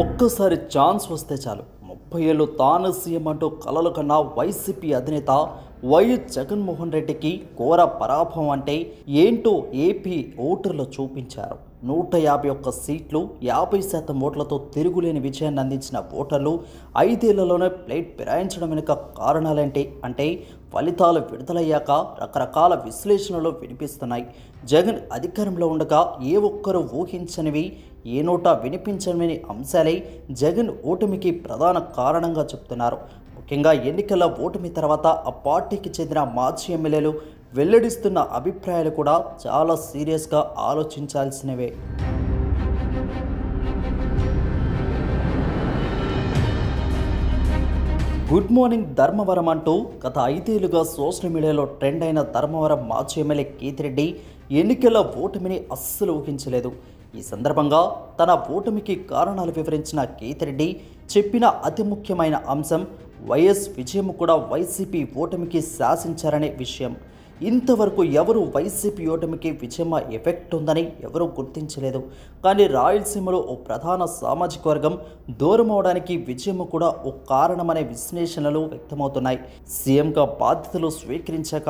ఒక్కసారి ఛాన్స్ వస్తే చాలు 30 ఏళ్ళు తాను సీఎం అంటూ కలలు కన్నా వైసీపీ అధినేత వైఎస్ జగన్మోహన్ రెడ్డికి ఘోర పరాభవం అంటే ఏంటో ఏపీ ఓటర్లు చూపించారు. 151 సీట్లు 50% ఓట్లతో తిరుగులేని విజయాన్ని అందించిన ఓటర్లు 5 ఏళ్లలోనే ప్లేట్ ఫిరాయించడం వెనుక కారణాలేంటి అంటే ఫలితాలు విడుదలయ్యాక రకరకాల విశ్లేషణలు వినిపిస్తున్నాయి. జగన్ అధికారంలో ఉండగా ఏ ఒక్కరూ ఊహించనివి ఏ నోటా వినిపించని అంశాలే జగన్ ఓటమికి ప్రధాన కారణంగా చెప్తున్నారు. ముఖ్యంగా ఎన్నికల ఓటమి తర్వాత ఆ పార్టీకి చెందిన మాజీ ఎమ్మెల్యేలు వెల్లడిస్తున్న అభిప్రాయాలు కూడా చాలా సీరియస్గా ఆలోచించాల్సినవే. గుడ్ మార్నింగ్ ధర్మవరం అంటూ గత 5 ఏళ్లుగా సోషల్ మీడియాలో ట్రెండ్ అయిన ధర్మవరం మాజీ ఎమ్మెల్యే కేతిరెడ్డి ఎన్నికల ఓటమిని అస్సలు ఊహించలేదు. ఈ సందర్భంగా తన ఓటమికి కారణాలు వివరించిన కేతిరెడ్డి చెప్పిన అతి ముఖ్యమైన అంశం వైఎస్ విజయం కూడా వైసీపీ ఓటమికి శాసించారనే విషయం. ఇంతవరకు ఎవరు వైసీపీ ఓటమికి విజయమ ఎఫెక్ట్ ఉందని ఎవరూ గుర్తించలేదు. కానీ రాయలసీమలో ఓ ప్రధాన సామాజిక వర్గం దూరం అవడానికి విజయం కూడా ఓ కారణమనే విశ్లేషణలు వ్యక్తమవుతున్నాయి. సీఎంగా బాధ్యతలు స్వీకరించాక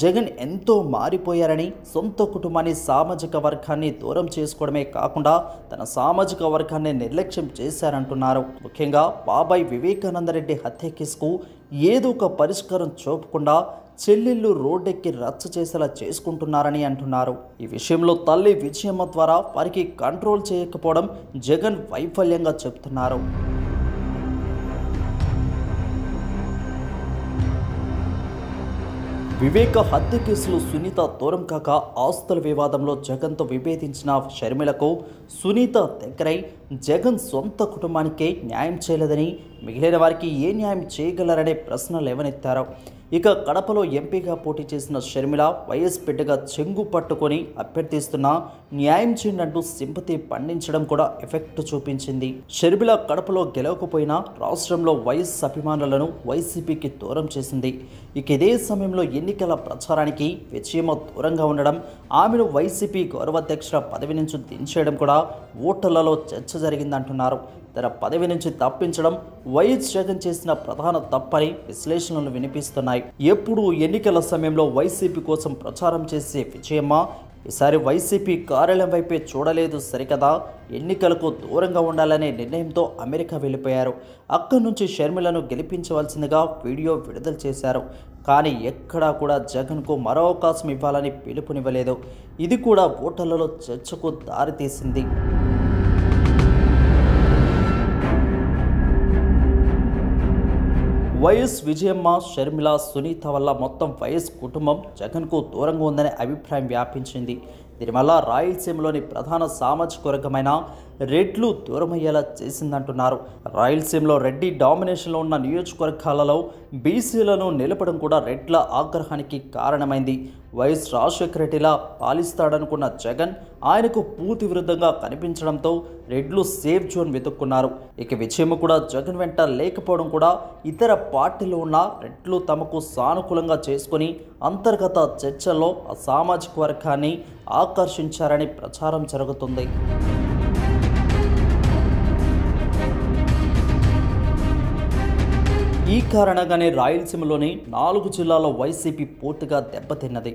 జగన్ ఎంతో మారిపోయారని, సొంత కుటుంబాన్ని సామాజిక వర్గాన్ని దూరం చేసుకోవడమే కాకుండా తన సామాజిక వర్గాన్ని నిర్లక్ష్యం చేశారంటున్నారు. ముఖ్యంగా బాబాయ్ వివేకానందరెడ్డి హత్య కేసుకు ఏదో ఒక పరిష్కారం చూపకుండా చెల్లెళ్ళు రోడ్డెక్కి రచ్చ చేసేలా చేసుకుంటున్నారని అంటున్నారు. ఈ విషయంలో తల్లి విజయమ్మ ద్వారా వారికి కంట్రోల్ చేయకపోవడం జగన్ వైఫల్యంగా చెప్తున్నారు. వివేక హత్య కేసులో సునీత దూరం కాక ఆస్తుల వివాదంలో జగన్తో విభేదించిన షర్మిలకు సునీత దగ్గరై జగన్ సొంత కుటుంబానికే న్యాయం చేయలేదని, మిగిలిన వారికి ఏ న్యాయం చేయగలరనే ప్రశ్నలు లేవనెత్తారు. ఇక కడపలో ఎంపీగా పోటీ చేసిన షర్మిల వైఎస్ బిడ్డగా చెంగు పట్టుకొని అభ్యర్థిస్తున్న న్యాయం చేయండి అంటూ సింపతి పండించడం కూడా ఎఫెక్ట్ చూపించింది. షర్మిల కడపలో గెలవకపోయినా రాష్ట్రంలో వైఎస్ అభిమానులను వైసీపీకి దూరం చేసింది. ఇక ఇదే సమయంలో ఎన్నికల ప్రచారానికి విజయమ్మ దూరంగా ఉండడం, ఆమెను వైసీపీ గౌరవాధ్యక్షుల పదవి నుంచి దించేయడం కూడా ఓటర్లలో చర్చ జరిగిందంటున్నారు. తన పదవి నుంచి తప్పించడం వైఎస్ జగన్ చేసిన ప్రధాన తప్పని విశ్లేషణలు వినిపిస్తున్నాయి. ఎప్పుడు ఎన్నికల సమయంలో వైసీపీ కోసం ప్రచారం చేసే విజయమ్మ ఈసారి వైసీపీ కార్యాలయం వైపే చూడలేదు సరికదా, ఎన్నికలకు దూరంగా ఉండాలనే నిర్ణయంతో అమెరికా వెళ్ళిపోయారు. అక్కడి నుంచి షర్మిలను గెలిపించవలసిందిగా వీడియో విడుదల చేశారు. కానీ ఎక్కడా కూడా జగన్కు మరో అవకాశం ఇవ్వాలని పిలుపునివ్వలేదు. ఇది కూడా ఓటర్లలో చర్చకు దారితీసింది. వైఎస్ విజయమ్మ, షర్మిల, సునీత వల్ల మొత్తం వైఎస్ కుటుంబం జగన్కు దూరంగా ఉందనే అభిప్రాయం వ్యాపించింది. దీనివల్ల రాయలసీమలోని ప్రధాన సామాజిక వర్గమైన రెడ్లు దూరమయ్యేలా చేసిందంటున్నారు. రాయలసీమలో రెడ్డి డామినేషన్లో ఉన్న నియోజకవర్గాలలో బీసీలను నిలపడం కూడా రెడ్ల ఆగ్రహానికి కారణమైంది. వైఎస్ రాజశేఖర రెడ్డిలా పాలిస్తాడనుకున్న జగన్ ఆయనకు పూర్తి విరుద్ధంగా కనిపించడంతో రెడ్లు సేఫ్ జోన్ వెతుక్కున్నారు. ఇక విజయమ్మ కూడా జగన్ వెంట లేకపోవడం కూడా ఇతర పార్టీలో ఉన్న రెడ్లు తమకు సానుకూలంగా చేసుకుని అంతర్గత చర్చల్లో ఆ సామాజిక వర్గాన్ని ఆకర్షించారని ప్రచారం జరుగుతుంది. ఈ కారణంగానే రాయలసీమలోని 4 జిల్లాల్లో వైసీపీ పూర్తిగా దెబ్బతిన్నది.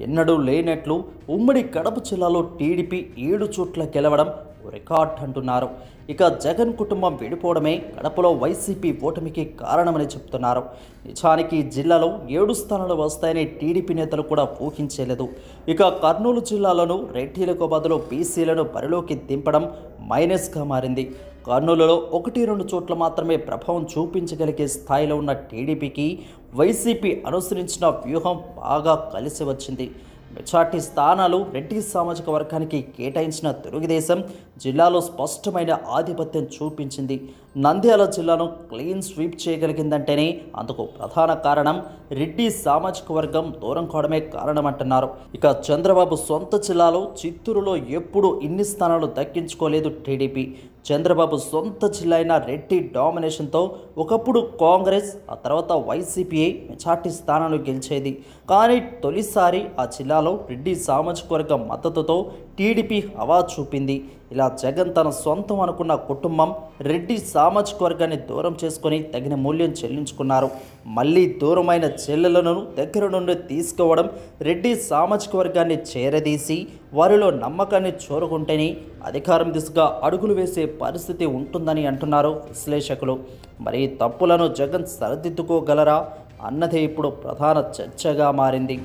ఎన్నడూ లేనట్లు ఉమ్మడి కడప జిల్లాలో టీడీపీ 7 చోట్ల గెలవడం రికార్డ్ అంటున్నారు. ఇక జగన్ కుటుంబం విడిపోవడమే కడపలో వైసీపీ ఓటమికి కారణమని చెప్తున్నారు. నిజానికి జిల్లాలో 7 స్థానాలు వస్తాయని టీడీపీ నేతలు కూడా ఊహించలేదు. ఇక కర్నూలు జిల్లాలోనూ రెడ్డిలకు బదులు బీసీలను బరిలోకి దింపడం మైనస్గా మారింది. కర్నూలులో 1-2 చోట్ల మాత్రమే ప్రభావం చూపించగలిగే స్థాయిలో ఉన్న టీడీపీకి వైసీపీ అనుసరించిన వ్యూహం బాగా కలిసి వచ్చింది. మెజార్టీ స్థానాలు రెడ్డి సామాజిక వర్గానికి కేటాయించిన తెలుగుదేశం జిల్లాలో స్పష్టమైన ఆధిపత్యం చూపించింది. నంద్యాల జిల్లాను క్లీన్ స్వీప్ చేయగలిగిందంటేనే అందుకు ప్రధాన కారణం రెడ్డి సామాజిక వర్గం దూరం కావడమే కారణమంటున్నారు. ఇక చంద్రబాబు సొంత జిల్లాలో చిత్తూరులో ఎప్పుడూ ఇన్ని స్థానాలు దక్కించుకోలేదు టీడీపీ. చంద్రబాబు సొంత జిల్లా అయిన రెడ్డి డామినేషన్తో ఒకప్పుడు కాంగ్రెస్, ఆ తర్వాత వైసీపీఏ మెజార్టీ స్థానాలు గెలిచేది. కానీ తొలిసారి ఆ జిల్లాలో రెడ్డి సామాజిక వర్గం మద్దతుతో టీడీపీ హవా చూపింది. ఇలా జగన్ తన సొంతం అనుకున్న కుటుంబం రెడ్డి సామాజిక వర్గాన్ని దూరం చేసుకొని తగిన మూల్యం చెల్లించుకున్నారు. మళ్ళీ దూరమైన చెల్లెలను దగ్గర నుండి తీసుకోవడం, రెడ్డి సామాజిక వర్గాన్ని చేరదీసి వారిలో నమ్మకాన్ని చూరుకుంటేనే అధికారం దిశగా అడుగులు వేసే పరిస్థితి ఉంటుందని అంటున్నారు విశ్లేషకులు. మరి తప్పులను జగన్ సరిదిద్దుకోగలరా అన్నదే ఇప్పుడు ప్రధాన చర్చగా మారింది.